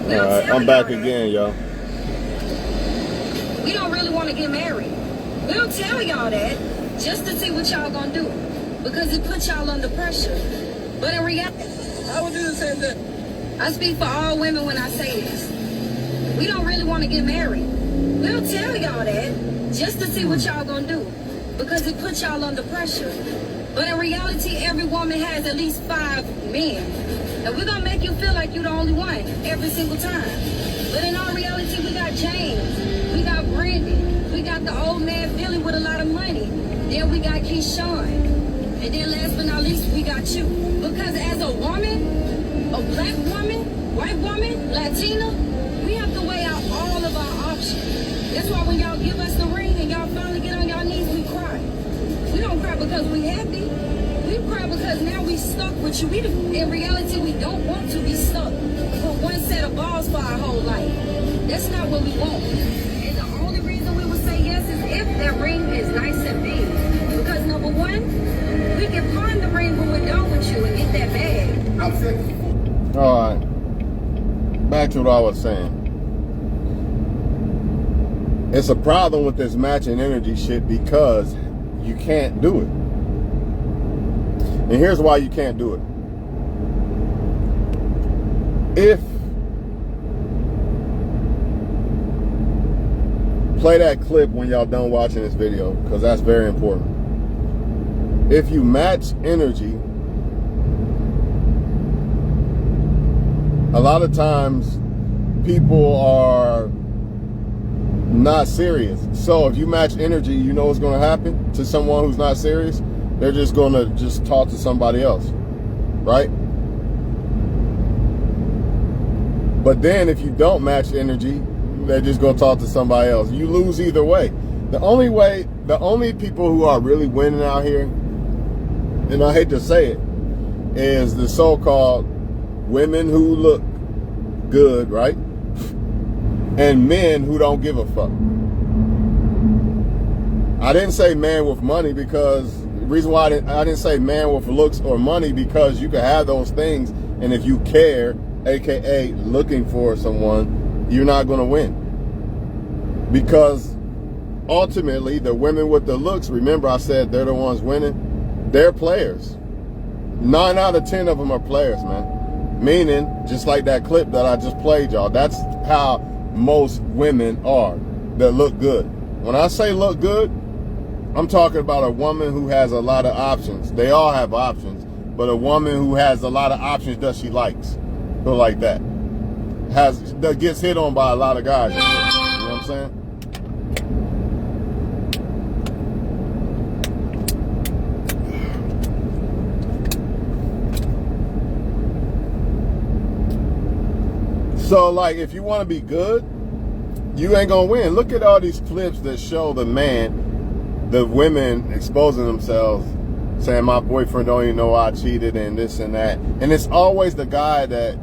Alright, I'm back again, y'all. We don't really want to get married. We'll tell y'all that just to see what y'all gonna do. Because it puts y'all under pressure. But in reality, I would do the same thing. I speak for all women when I say this. We don't really want to get married. We'll tell y'all that just to see what y'all gonna do. Because it puts y'all under pressure. But in reality, every woman has at least 5 men. And we're gonna make you feel like you're the only one every single time. But in all reality, we got James, we got Brandon, we got the old man Billy with a lot of money. Then we got Keyshawn. And then last but not least, we got you. Because as a woman, a black woman, white woman, Latina, we have to weigh out all of our options. That's why when y'all give us the ring and y'all finally get on y'all knees, we cry. We don't cry because we happy. We cry because now we stuck with you. In reality, we don't want to be stuck with one set of balls for our whole life. That's not what we want. And the only reason we would say yes is if that ring is nice and big. Because number one, we can pawn the ring when we're done with you and get that bag. I've said this before. Alright. Back to what I was saying. It's a problem with this matching energy shit because you can't do it. And here's why you can't do it. Play that clip when y'all done watching this video, because that's very important. If you match energy, a lot of times people are not serious. So if you match energy, you know what's going to happen to someone who's not serious? They're just going to just talk to somebody else, right? But then if you don't match energy, they're just going to talk to somebody else. You lose either way. The only people who are really winning out here, and I hate to say it, is the so-called women who look good, right? And men who don't give a fuck. I didn't say man with money because the reason why I didn't say man with looks or money, because you can have those things, and if you care, aka looking for someone, you're not going to win. Because ultimately, the women with the looks, remember I said they're the ones winning, they're players. 9 out of 10 of them are players, man. Meaning, just like that clip that I just played y'all, that's how most women are that look good. When I say look good, I'm talking about a woman who has a lot of options. They all have options, but a woman who has a lot of options that she likes, so like that, that gets hit on by a lot of guys. You know what I'm saying? So, like, if you want to be good, you ain't gonna win. Look at all these clips that show the women exposing themselves, saying my boyfriend don't even know I cheated and this and that. And it's always the guy that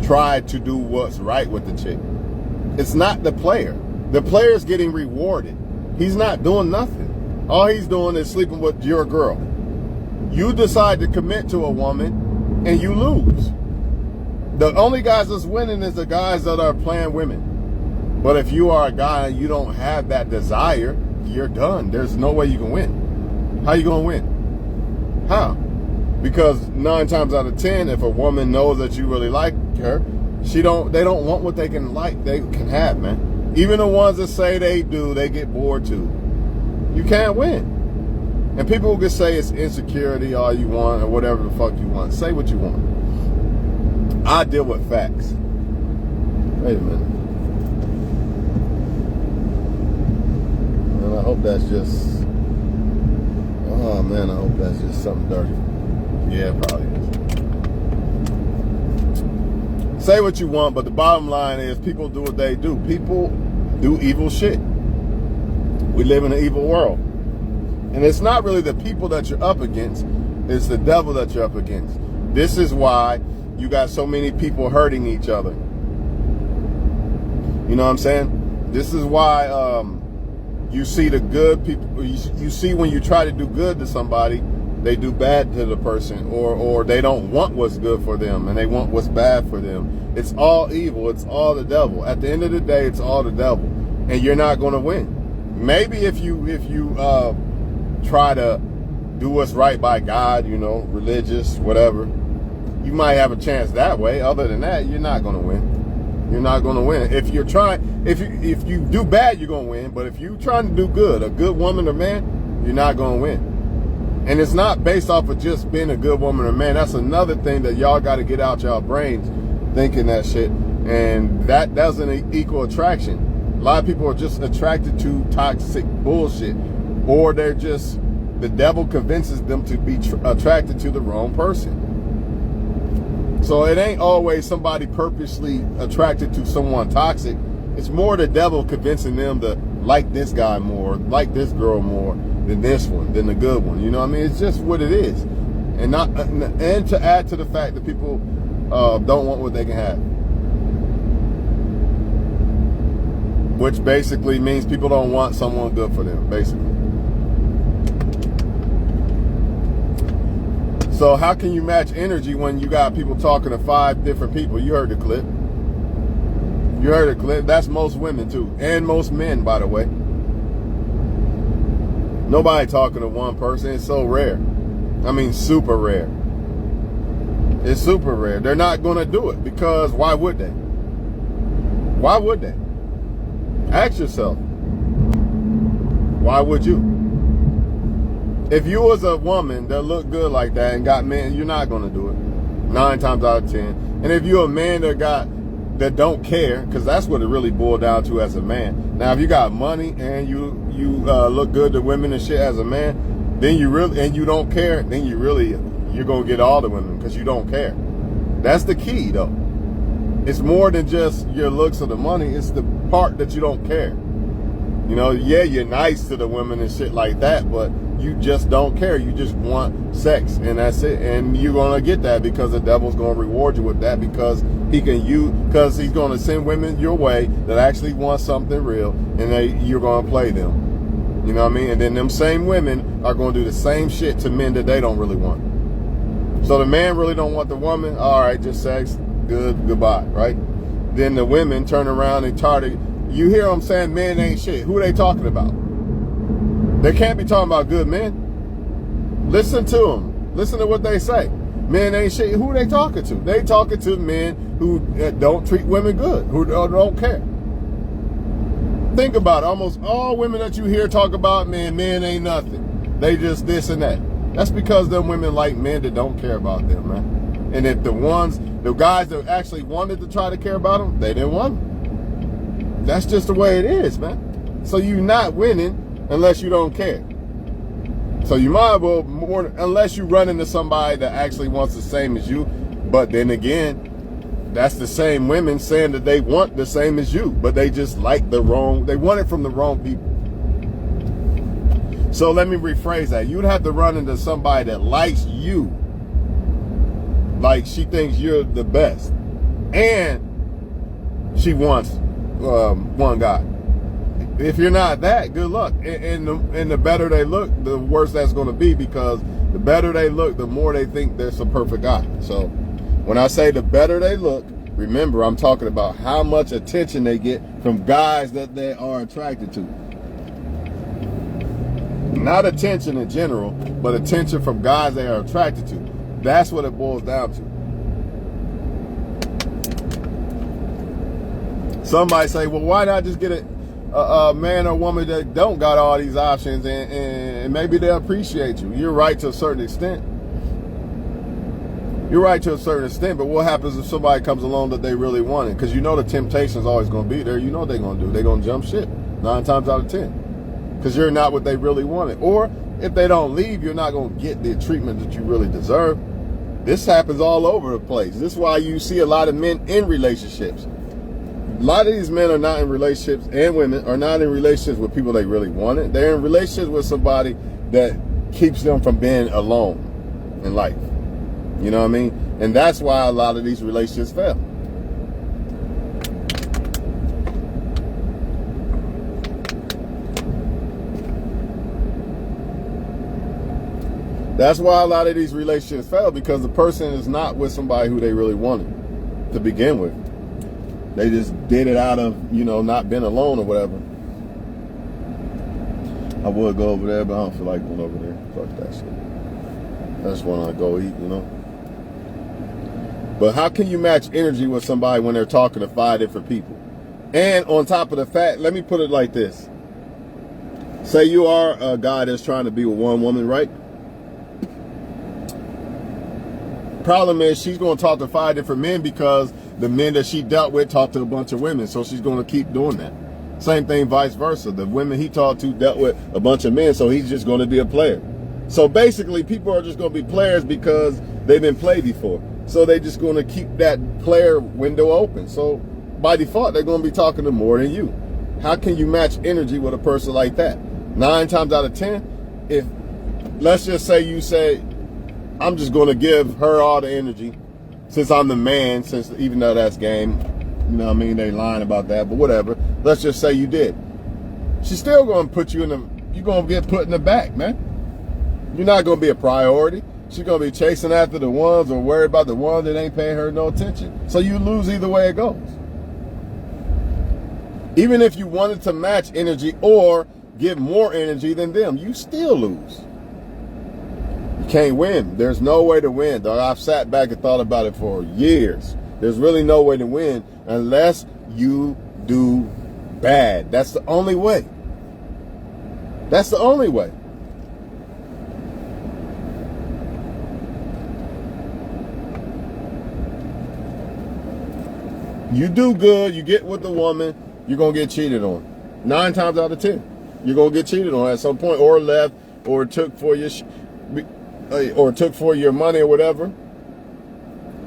tried to do what's right with the chick. It's not the player. The player's getting rewarded. He's not doing nothing. All he's doing is sleeping with your girl. You decide to commit to a woman and you lose. The only guys that's winning is the guys that are playing women. But if you are a guy and you don't have that desire, you're done. There's no way you can win. How you gonna win? How? Because 9 times out of 10, if a woman knows that you really like her, they don't want what they can have, man. Even the ones that say they do, they get bored too. You can't win. And people can say it's insecurity all you want or whatever the fuck you want. Say what you want. I deal with facts. Wait a minute. And I hope that's just... Oh man, I hope that's just something dirty. Yeah, it probably is. Say what you want, but the bottom line is people do what they do. People do evil shit. We live in an evil world. And it's not really the people that you're up against. It's the devil that you're up against. This is why you got so many people hurting each other. You know what I'm saying? This is why you see the good people. You see when you try to do good to somebody, they do bad to the person, or they don't want what's good for them and they want what's bad for them. It's all evil. It's all the devil. At the end of the day, it's all the devil, and you're not going to win. Maybe if you try to do what's right by God, you know, religious, whatever, you might have a chance that way. Other than that, you're not going to win. You're not going to win. If you're trying, if you do bad, you're going to win. But if you're trying to do good, a good woman or man, you're not going to win. And it's not based off of just being a good woman or man. That's another thing that y'all got to get out y'all brains, thinking that shit. And that doesn't equal attraction. A lot of people are just attracted to toxic bullshit, or they're just, the devil convinces them to be attracted to the wrong person. So it ain't always somebody purposely attracted to someone toxic. It's more the devil convincing them to like this guy more, like this girl more than this one, than the good one. You know what I mean? It's just what it is. And to add to the fact that people don't want what they can have. Which basically means people don't want someone good for them, basically. So how can you match energy when you got people talking to 5 different people? You heard the clip. You heard the clip. That's most women too. And most men, by the way. Nobody talking to one person. It's so rare. I mean, super rare. It's super rare. They're not going to do it because why would they? Why would they? Ask yourself, why would you? If you was a woman that looked good like that and got men, you're not going to do it 9 times out of 10. And if you're a man that don't care, because that's what it really boiled down to as a man. Now, if you got money and you look good to women and shit as a man, then you really, and you don't care, then you're going to get all the women because you don't care. That's the key, though. It's more than just your looks or the money. It's the part that you don't care. You know, yeah, you're nice to the women and shit like that, but you just don't care. You just want sex, and that's it. And you're going to get that because the devil's going to reward you with that because he's going to send women your way that actually want something real, and you're going to play them. You know what I mean? And then them same women are going to do the same shit to men that they don't really want. So the man really don't want the woman. All right, just sex. Good, goodbye, right? Then the women turn around and you hear them saying men ain't shit. Who are they talking about? They can't be talking about good men. Listen to them. Listen to what they say. Men ain't shit. Who are they talking to? They talking to men who don't treat women good, who don't care. Think about it. Almost all women that you hear talk about, men ain't nothing. They just this and that. That's because them women like men that don't care about them, man. And if the guys that actually wanted to try to care about them, they didn't want them. That's just the way it is, man. So you're not winning unless you don't care. So you might as well, unless you run into somebody that actually wants the same as you. But then again, that's the same women saying that they want the same as you, but they just like they want it from the wrong people. So let me rephrase that. You'd have to run into somebody that likes you, like she thinks you're the best, and she wants one guy. If you're not that, good luck. And the better they look, the worse that's going to be, because the better they look, the more they think there's a perfect guy. So when I say the better they look, remember I'm talking about how much attention they get from guys that they are attracted to. Not attention in general, but attention from guys they are attracted to. That's what it boils down to. Somebody say, well, why not just get a man or woman that don't got all these options and maybe they'll appreciate you. You're right to a certain extent. You're right to a certain extent, but what happens if somebody comes along that they really want it? Because you know the temptation is always going to be there. You know what they're going to do. They're going to jump ship 9 times out of 10. Because you're not what they really wanted. Or if they don't leave, you're not going to get the treatment that you really deserve. This happens all over the place. This is why you see a lot of men in relationships. A lot of these men are not in relationships, and women are not in relationships with people they really wanted. They're in relationships with somebody that keeps them from being alone in life. You know what I mean? And that's why a lot of these relationships fail. That's why a lot of these relationships fail, because the person is not with somebody who they really wanted to begin with. They just did it out of, not being alone or whatever. I would go over there, but I don't feel like going over there. Fuck that shit. I just want to go eat, But how can you match energy with somebody when they're talking to 5 different people? And on top of the fact, let me put it like this. Say you are a guy that's trying to be with one woman, right? Problem is, she's going to talk to 5 different men because the men that she dealt with talked to a bunch of women. So she's going to keep doing that. Same thing, vice versa. The women he talked to dealt with a bunch of men, so he's just going to be a player. So basically, people are just going to be players because they've been played before. So they're just going to keep that player window open. So by default, they're going to be talking to more than you. How can you match energy with a person like that? 9 times out of 10, if, let's just say you say, I'm just going to give her all the energy since I'm the man, since even though that's game, they lying about that, but whatever. Let's just say you did. She's still going to put you you're going to get put in the back, man. You're not going to be a priority. She's going to be chasing after the ones or worried about the ones that ain't paying her no attention. So you lose either way it goes. Even if you wanted to match energy or give more energy than them, you still lose. You can't win. There's no way to win, dog. I've sat back and thought about it for years. There's really no way to win unless you do bad. That's the only way. That's the only way. You do good, you get with the woman, you're going to get cheated on. 9 times out of 10. You're going to get cheated on at some point, or left, or took for your money or whatever.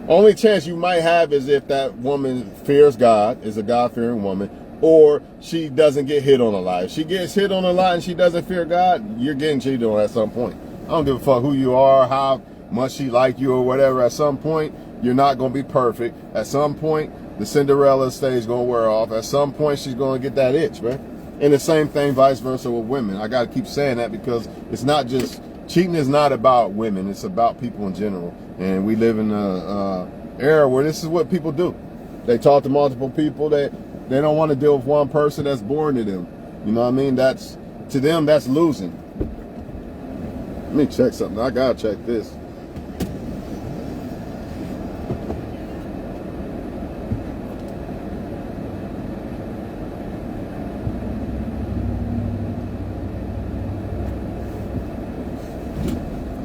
Only chance you might have is if that woman fears God, is a God-fearing woman, or she doesn't get hit on a lot. If she gets hit on a lot and she doesn't fear God, you're getting cheated on at some point. I don't give a fuck who you are, how much she like you or whatever. At some point, you're not going to be perfect. At some point, the Cinderella stage is going to wear off. At some point, she's going to get that itch, man. And the same thing vice versa with women. I got to keep saying that because it's not just, cheating is not about women. It's about people in general. And we live in an era where this is what people do. They talk to multiple people. They don't want to deal with one person that's boring to them. You know what I mean? That's, to them, that's losing. Let me check something. I got to check this.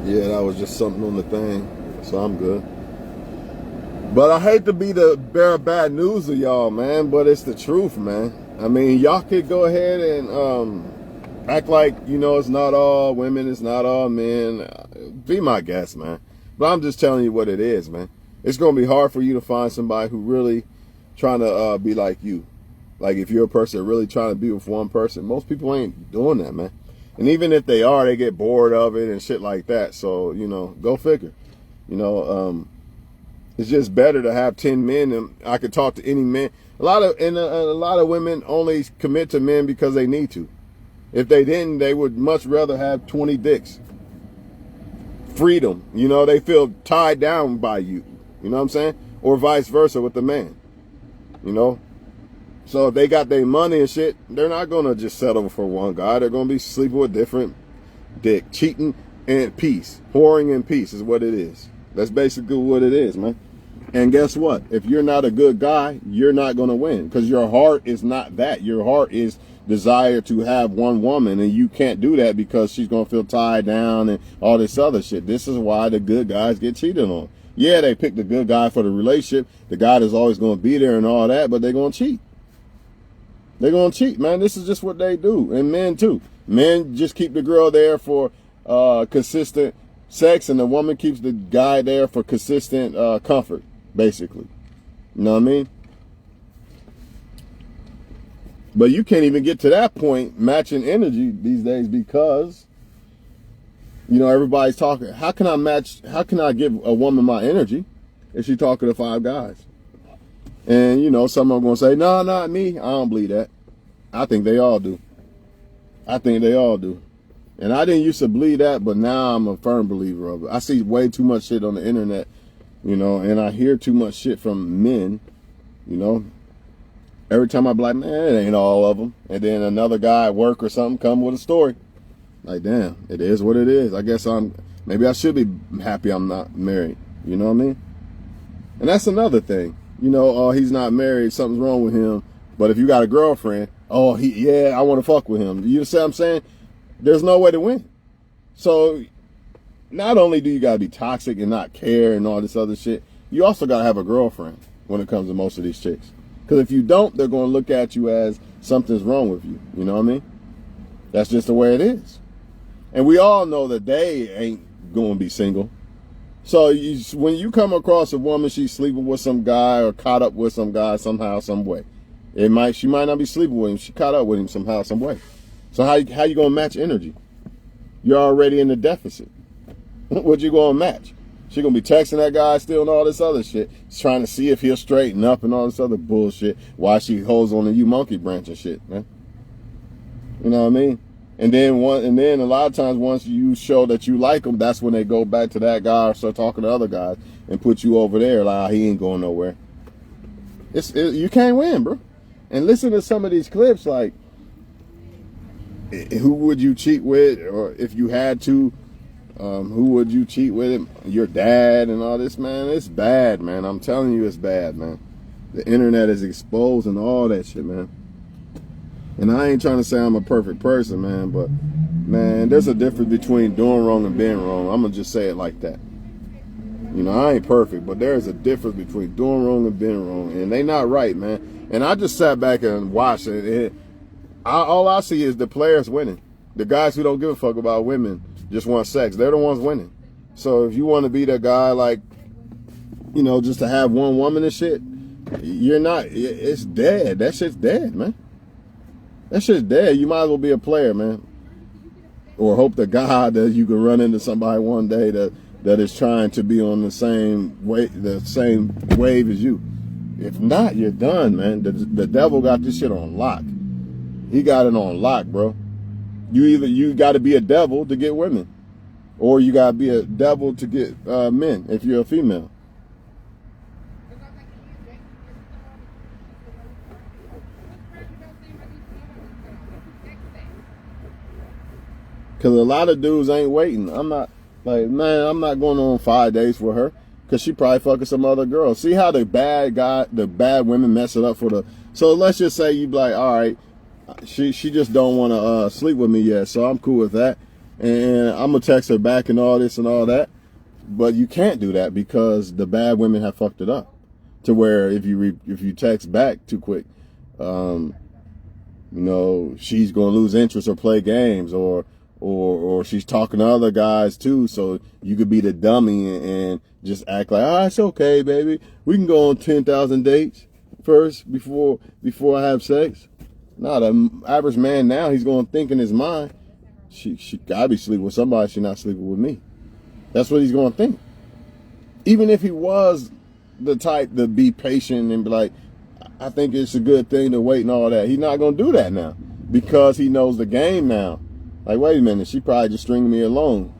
Yeah, that was just something on the thing, so I'm good. But I hate to be the bearer of bad news to y'all, man, but it's the truth, man. I mean, y'all could go ahead and act like, it's not all women, it's not all men. Be my guest, man. But I'm just telling you what it is, man. It's going to be hard for you to find somebody who really trying to be like you. Like, if you're a person really trying to be with one person, most people ain't doing that, man. And even if they are, they get bored of it and shit like that. So, go figure. It's just better to have 10 men, and I could talk to any man. A lot of women only commit to men because they need to. If they didn't, they would much rather have 20 dicks. Freedom, they feel tied down by you. You know what I'm saying? Or vice versa with the man. So if they got their money and shit, they're not going to just settle for one guy. They're going to be sleeping with different dick. Cheating and peace. Whoring and peace is what it is. That's basically what it is, man. And guess what? If you're not a good guy, you're not going to win. Because your heart is not that. Your heart is desire to have one woman. And you can't do that because she's going to feel tied down and all this other shit. This is why the good guys get cheated on. Yeah, they pick the good guy for the relationship. The guy that's always going to be there and all that, but they're going to cheat. They're going to cheat, man. This is just what they do. And men, too. Men just keep the girl there for consistent sex, and the woman keeps the guy there for consistent comfort, basically. You know what I mean? But you can't even get to that point, matching energy these days, because, everybody's talking. How can I give a woman my energy if she's talking to 5 guys? And, some are going to say, no, not me. I don't believe that. I think they all do. And I didn't used to believe that, but now I'm a firm believer of it. I see way too much shit on the internet, you know, and I hear too much shit from men, you know. Every time I be like, man, it ain't all of them. And then another guy at work or something come with a story. Like, damn, it is what it is. I guess maybe I should be happy I'm not married. You know what I mean? And that's another thing. You know, oh, he's not married, something's wrong with him. But if you got a girlfriend, oh, I want to fuck with him. You see what I'm saying? There's no way to win. So not only do you got to be toxic and not care and all this other shit, you also got to have a girlfriend when it comes to most of these chicks. Because if you don't, they're going to look at you as something's wrong with you. You know what I mean? That's just the way it is. And we all know that they ain't going to be single. So when you come across a woman, she's sleeping with some guy or caught up with some guy somehow, some way. She might not be sleeping with him. She caught up with him somehow, some way. So how you going to match energy? You're already in the deficit. What you going to match? She going to be texting that guy still and all this other shit. She's trying to see if he'll straighten up and all this other bullshit while she holds on to you monkey branch and shit, man. You know what I mean? And then a lot of times once you show that you like them, that's when they go back to that guy or start talking to other guys and put you over there like, he ain't going nowhere. You can't win, bro. And listen to some of these clips, like, who would you cheat with? Or if you had to, who would you cheat with? Your dad and all this, man. It's bad, man. I'm telling you, it's bad, man. The internet is exposing all that shit, man. And I ain't trying to say I'm a perfect person, man, but, man, there's a difference between doing wrong and being wrong. I'm going to just say it like that. You know, I ain't perfect, but there is a difference between doing wrong and being wrong. And they not right, man. And I just sat back and watched it. All I see is the players winning. The guys who don't give a fuck about women just want sex. They're the ones winning. So if you want to be that guy, like, you know, just to have one woman and shit, you're not. It's dead. That shit's dead, man. That shit's dead. You might as well be a player, man. Or hope to God that you can run into somebody one day that is trying to be on the same wave as you. If not, you're done, man. The devil got this shit on lock. He got it on lock, bro. You got to be a devil to get women, or you got to be a devil to get men if you're a female. Because a lot of dudes ain't waiting. I'm not going on 5 days with her because she probably fucking some other girl. See how the bad women mess it up for the. So let's just say you be like, all right, she just don't want to sleep with me yet, so I'm cool with that. And I'm going to text her back and all this and all that. But you can't do that because the bad women have fucked it up. To where if you text back too quick, you know, she's going to lose interest or play games or she's talking to other guys too, so you could be the dummy and just act like, it's okay, baby. We can go on 10,000 dates first before I have sex. No, the average man now, he's going to think in his mind, she gotta be sleeping with somebody, she's not sleeping with me. That's what he's going to think. Even if he was the type to be patient and be like, I think it's a good thing to wait and all that. He's not going to do that now because he knows the game now. Like, wait a minute, she probably just stringing me along.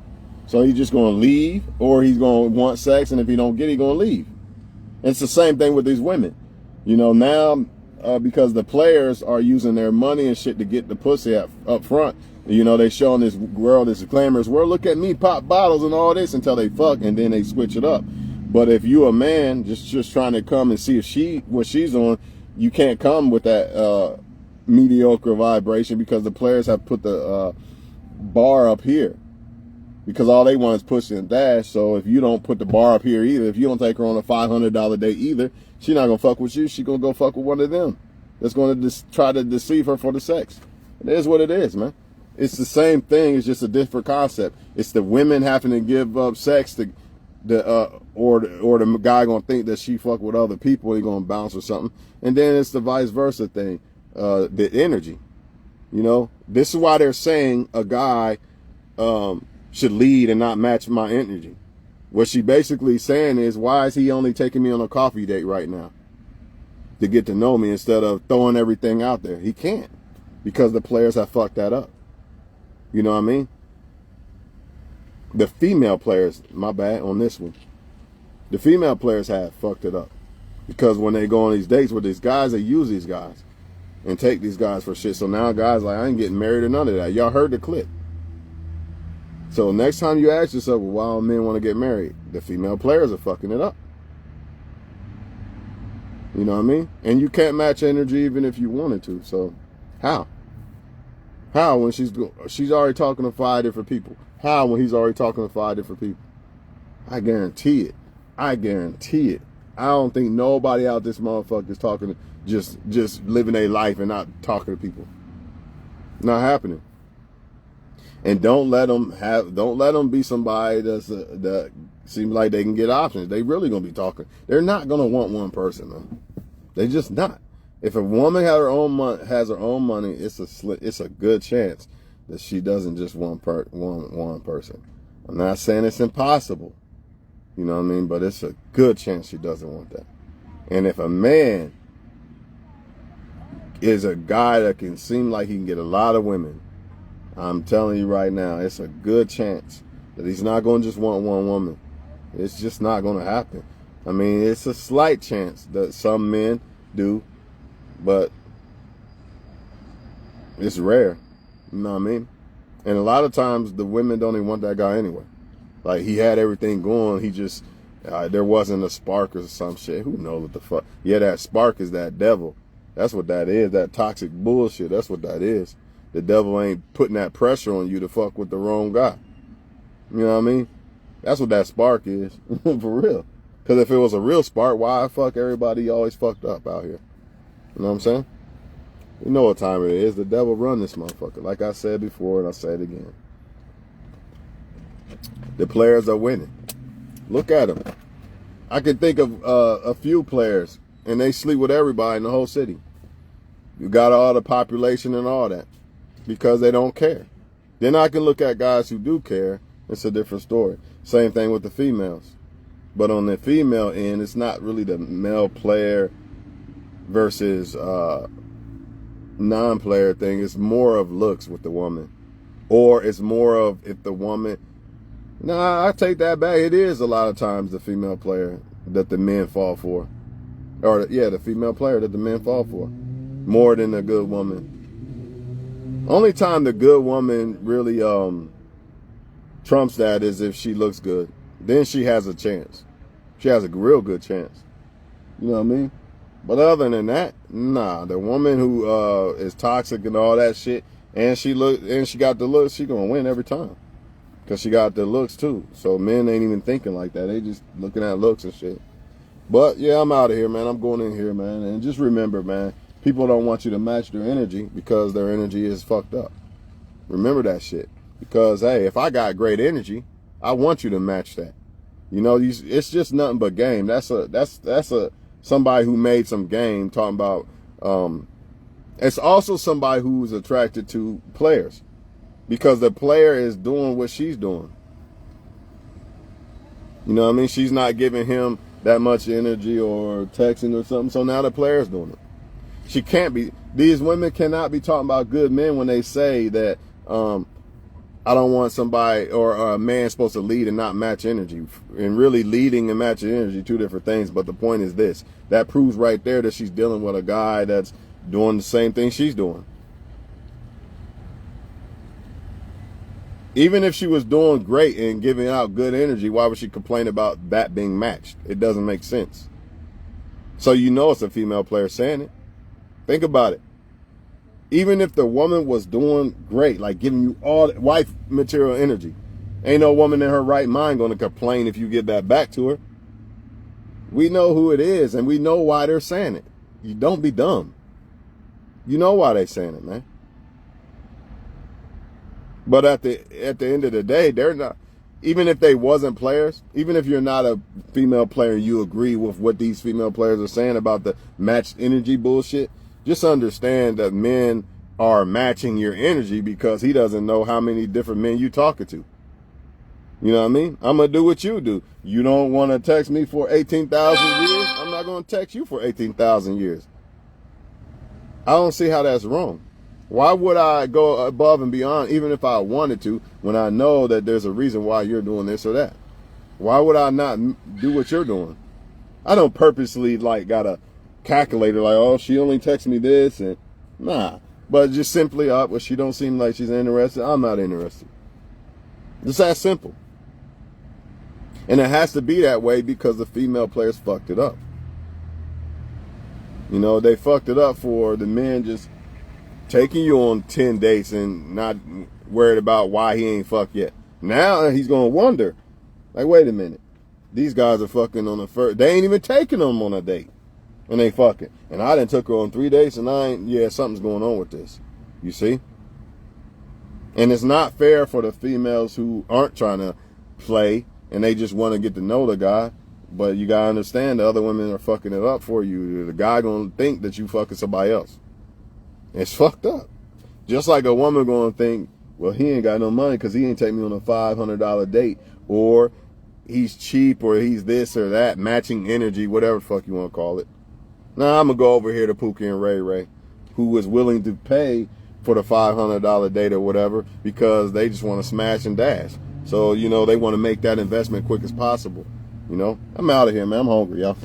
So he's just going to leave, or he's going to want sex, and if he don't get it, he's going to leave. And it's the same thing with these women. You know, now, because the players are using their money and shit to get the pussy up front, you know, they showing this world, this glamorous world, look at me, pop bottles and all this until they fuck, and then they switch it up. But if you a man just trying to come and see if what she's on, you can't come with that mediocre vibration because the players have put the bar up here because all they want is pussy and dash. So if you don't put the bar up here either, if you don't take her on a $500 date either, she's not gonna fuck with you. She's gonna go fuck with one of them that's gonna try to deceive her for the sex. It is what it is, man. It's the same thing. It's just a different concept. It's the women having to give up sex to or the guy gonna think that she fuck with other people, he gonna bounce or something. And then it's the vice versa thing, the energy. You know, this is why they're saying a guy should lead and not match my energy. What she basically saying is, why is he only taking me on a coffee date right now to get to know me instead of throwing everything out there? He can't because the players have fucked that up. You know what I mean? The female players, my bad on this one, the female players have fucked it up. Because when they go on these dates with these guys, they use these guys and take these guys for shit. So now guys like, I ain't getting married or none of that. Y'all heard the clip. So next time you ask yourself, well, why don't men want to get married? The female players are fucking it up. You know what I mean? And you can't match energy even if you wanted to. So how? How when she's already talking to 5 different people? How when he's already talking to 5 different people? I guarantee it. I guarantee it. I don't think nobody out this motherfucker is talking, just living their life and not talking to people. Not happening. And don't let them be somebody that seems like they can get options. They really gonna be talking. They're not gonna want one person, man. They just not. If a woman has her own money, it's a good chance that she doesn't just want one person. I'm not saying it's impossible. You know what I mean? But it's a good chance she doesn't want that. And if a man is a guy that can seem like he can get a lot of women, I'm telling you right now, it's a good chance that he's not going to just want one woman. It's just not going to happen. I mean, it's a slight chance that some men do, but it's rare. You know what I mean? And a lot of times the women don't even want that guy anyway. Like, he had everything going. He just, there wasn't a spark or some shit. Who knows what the fuck? Yeah, that spark is that devil. That's what that is. That toxic bullshit. That's what that is. The devil ain't putting that pressure on you to fuck with the wrong guy. You know what I mean? That's what that spark is. For real. Because if it was a real spark, why fuck everybody always fucked up out here? You know what I'm saying? You know what time it is. The devil run this motherfucker. Like I said before, and I say it again. The players are winning. Look at them. I can think of a few players, and they sleep with everybody in the whole city. You got all the population and all that because they don't care. Then I can look at guys who do care. It's a different story. Same thing with the females. But on the female end, it's not really the male player versus non-player thing. It's more of looks with the woman. Or it's more of if the woman... Nah, I take that back. It is a lot of times the female player that the men fall for. Or, yeah, the female player that the men fall for. More than the good woman. Only time the good woman really trumps that is if she looks good. Then she has a chance. She has a real good chance. You know what I mean? But other than that, nah. The woman who is toxic and all that shit, and she got the looks, she gonna win every time. Because she got the looks too. So men ain't even thinking like that. They just looking at looks and shit. But yeah, I'm out of here, man. I'm going in here, man. And just remember, man, people don't want you to match their energy because their energy is fucked up. Remember that shit. Because, hey, if I got great energy, I want you to match that. You know, it's just nothing but game. That's somebody who made some game talking about, it's also somebody who's attracted to players. Because the player is doing what she's doing. You know what I mean? She's not giving him that much energy or texting or something. So now the player's doing it. She can't be. These women cannot be talking about good men when they say that I don't want somebody or a man supposed to lead and not match energy. And really leading and matching energy, two different things. But the point is this. That proves right there that she's dealing with a guy that's doing the same thing she's doing. Even if she was doing great and giving out good energy, why would she complain about that being matched? It doesn't make sense. So you know it's a female player saying it. Think about it. Even if the woman was doing great, like giving you all wife material energy, ain't no woman in her right mind going to complain if you give that back to her. We know who it is, and we know why they're saying it. You don't be dumb. You know why they're saying it, man. But at the end of the day, they're not, even if they wasn't players, even if you're not a female player and you agree with what these female players are saying about the matched energy bullshit, just understand that men are matching your energy because he doesn't know how many different men you talking to. You know what I mean? I'm going to do what you do. You don't want to text me for 18,000 years? I'm not going to text you for 18,000 years. I don't see how that's wrong. Why would I go above and beyond, even if I wanted to, when I know that there's a reason why you're doing this or that? Why would I not do what you're doing? I don't purposely like got a calculator like, oh, she only texts me this and nah. But just simply well, she don't seem like she's interested. I'm not interested. It's that simple. And it has to be that way because the female players fucked it up. You know, they fucked it up for the men just taking you on 10 dates and not worried about why he ain't fucked yet. Now he's going to wonder, like, wait a minute. These guys are fucking on the first. They ain't even taking them on a date. And they fucking. And I done took her on 3 dates and something's going on with this. You see? And it's not fair for the females who aren't trying to play and they just want to get to know the guy. But you got to understand the other women are fucking it up for you. The guy going to think that you fucking somebody else. It's fucked up. Just like a woman going to think, well, he ain't got no money because he ain't take me on a $500 date. Or he's cheap or he's this or that. Matching energy, whatever the fuck you want to call it. Now I'm going to go over here to Pookie and Ray Ray, who is willing to pay for the $500 date or whatever because they just want to smash and dash. So, you know, they want to make that investment quick as possible. You know, I'm out of here, man. I'm hungry, y'all.